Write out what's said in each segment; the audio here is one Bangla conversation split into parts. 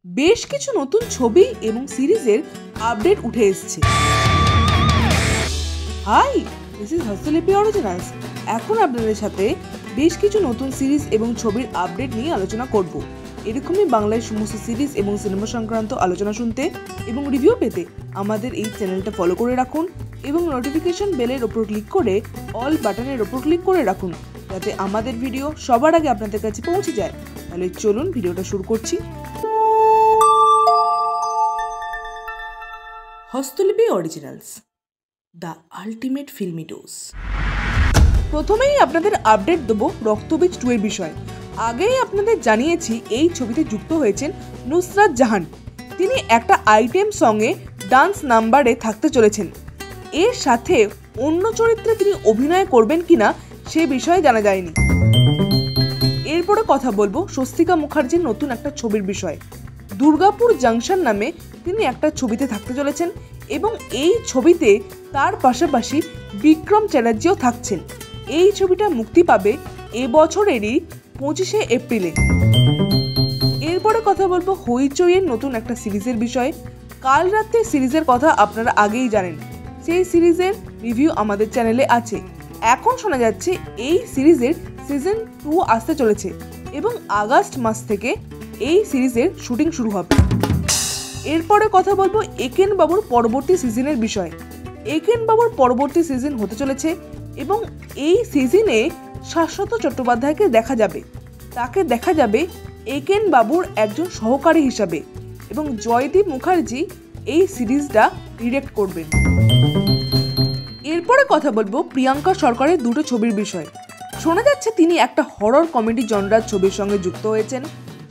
বেশ কিছু নতুন ছবি এবং সিরিজের আপডেট উঠে এসেছে। Hi, this is Hastolipi Originals. এখন আপনাদের সাথে বেশ কিছু নতুন সিরিজ এবং ছবির আপডেট নিয়ে আলোচনা করব। এরকমই বাংলায় সমস্ত সিরিজ এবং সিনেমা সংক্রান্ত আলোচনা শুনতে এবং রিভিউ পেতে আমাদের এই চ্যানেলটা ফলো করে রাখুন এবং নোটিফিকেশন বেলের ওপর ক্লিক করে অল বাটনের ওপর ক্লিক করে রাখুন, যাতে আমাদের ভিডিও সবার আগে আপনাদের কাছে পৌঁছে যায়। তাহলে চলুন ভিডিওটা শুরু করছি। Hastolipi Originals, the ultimate filmy dose. প্রথমেই আপনাদের আপডেট দেবো রক্তবীজ 2 এর বিষয়ে। আগেই আপনাদের জানিয়েছি এই ছবিতে যুক্ত হয়েছেন নুসরাত জাহান। তিনি একটা আইটেম সঙ্গে ডান্স নাম্বারে থাকতে চলেছেন। এর সাথে অন্য চরিত্রে তিনি অভিনয় করবেন কিনা সে বিষয়ে জানা যায়নি। এরপরে কথা বলবো স্বস্তিকা মুখার্জির নতুন একটা ছবির বিষয়ে। দুর্গাপুর জাংশন নামে তিনি একটা ছবিতে থাকতে চলেছেন এবং এই ছবিতে তার পাশাপাশি বিক্রম চ্যাটার্জিও থাকছেন। এই ছবিটা মুক্তি পাবে এবছরেরই 25শে এপ্রিলে। এরপরে কথা বলবো হইচইয়ের নতুন একটা সিরিজের বিষয়ে। কাল রাতে সিরিজের কথা আপনারা আগেই জানেন, সেই সিরিজের রিভিউ আমাদের চ্যানেলে আছে। এখন শোনা যাচ্ছে এই সিরিজের সিজন 2 আসতে চলেছে এবং আগস্ট মাস থেকে এই সিরিজের শুটিং শুরু হবে। এরপরে কথা বলবো একেন বাবুর পরবর্তী সিজনের বিষয়ে। একেন বাবুর পরবর্তী সিজন হতে চলেছে এবং এই সিজনে শাশ্বত চট্টোপাধ্যায়কে দেখা যাবে। তাকে দেখা যাবে একেন বাবুর একজন সহকারী হিসাবে এবং জয়দীপ মুখার্জি এই সিরিজটা ডিরেক্ট করবেন। এরপরে কথা বলবো প্রিয়াঙ্কা সরকারের দুটো ছবির বিষয়ে। শোনা যাচ্ছে তিনি একটা হরর কমেডি জনরার ছবির সঙ্গে যুক্ত হয়েছেন।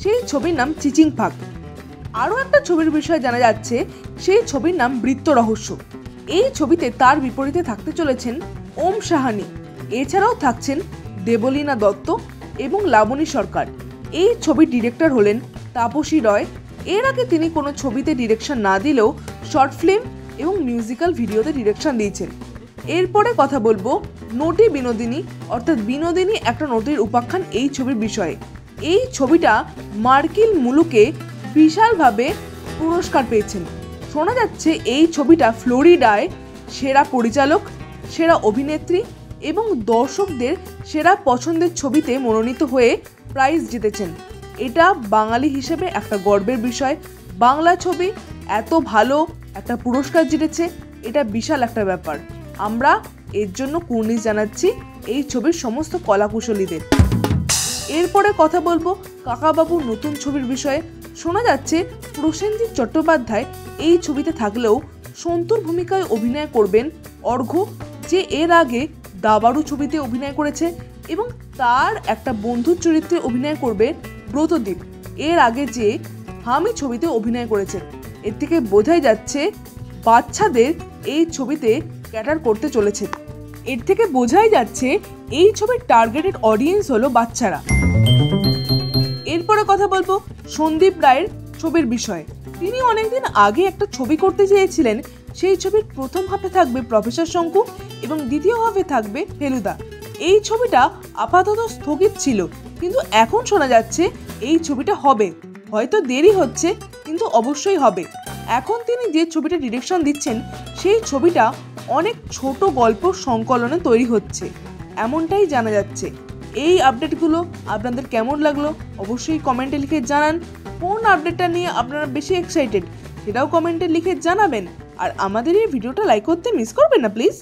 সেই ছবির নাম চিচিং ফাঁক। আরও একটা ছবির বিষয়ে জানা যাচ্ছে, সেই ছবির নাম বৃত্ত রহস্য। এই ছবিতে তার বিপরীতে থাকতে চলেছেন ওম সাহানি। এছাড়াও থাকছেন দেবলীনা দত্ত এবং লাবণী সরকার। এই ছবির ডিরেক্টর হলেন তাপসী রয়। এর আগে তিনি কোনো ছবিতে ডিরেকশন না দিলেও শর্ট ফিল্ম এবং মিউজিক্যাল ভিডিওতে ডিরেকশন দিয়েছেন। এরপরে কথা বলবো নটি বিনোদিনী, অর্থাৎ বিনোদিনী একটা নটির উপাখ্যান এই ছবির বিষয়ে। এই ছবিটা মার্কিন মুলুকে বিশালভাবে পুরস্কার পেয়েছেন। শোনা যাচ্ছে এই ছবিটা ফ্লোরিডায় সেরা পরিচালক, সেরা অভিনেত্রী এবং দর্শকদের সেরা পছন্দের ছবিতে মনোনীত হয়ে প্রাইজ জিতেছেন। এটা বাঙালি হিসেবে একটা গর্বের বিষয়। বাংলা ছবি এত ভালো একটা পুরস্কার জিতেছে, এটা বিশাল একটা ব্যাপার। আমরা এর জন্য কুর্নিশ জানাচ্ছি এই ছবির সমস্ত কলাকুশলীদের। এরপরে কথা বলবো কাকাবাবুর নতুন ছবির বিষয়ে। শোনা যাচ্ছে প্রসেনজিৎ চট্টোপাধ্যায় এই ছবিতে থাকলেও সন্তুর ভূমিকায় অভিনয় করবেন অর্ঘ্য, যে এর আগে দাবাড়ু ছবিতে অভিনয় করেছে, এবং তার একটা বন্ধুর চরিত্রে অভিনয় করবে ব্রতদীপ, এর আগে যে হামি ছবিতে অভিনয় করেছেন। এর থেকে বোঝাই যাচ্ছে বাচ্চাদের এই ছবিতে ক্যাটার করতে চলেছে। এর থেকে বোঝাই যাচ্ছে এই ছবির টার্গেটেড অডিয়েন্স হলো বাচ্চারা। এরপরে কথা বলবো সন্দীপ রায়ের ছবির বিষয়ে। তিনি অনেকদিন আগে একটা ছবি করতে চেয়েছিলেন। সেই ছবির প্রথম হাফে থাকবে প্রফেসর শঙ্কু এবং দ্বিতীয় হাফে থাকবে ফেলুদা। এই ছবিটা আপাতত স্থগিত ছিল, কিন্তু এখন শোনা যাচ্ছে এই ছবিটা হবে। হয়তো দেরি হচ্ছে, কিন্তু অবশ্যই হবে। এখন তিনি যে ছবিটা ডিরেকশন দিচ্ছেন, সেই ছবিটা অনেক ছোট গল্প সংকলনে তৈরি হচ্ছে, এমনটাই জানা যাচ্ছে। এই আপডেটগুলো আপনাদের কেমন লাগলো অবশ্যই কমেন্টে লিখে জানান। কোন আপডেটটা নিয়ে আপনারা বেশি এক্সাইটেড সেটাও কমেন্টে লিখে জানাবেন। আর আমাদের এই ভিডিওটা লাইক করতে মিস করবেন না প্লিজ।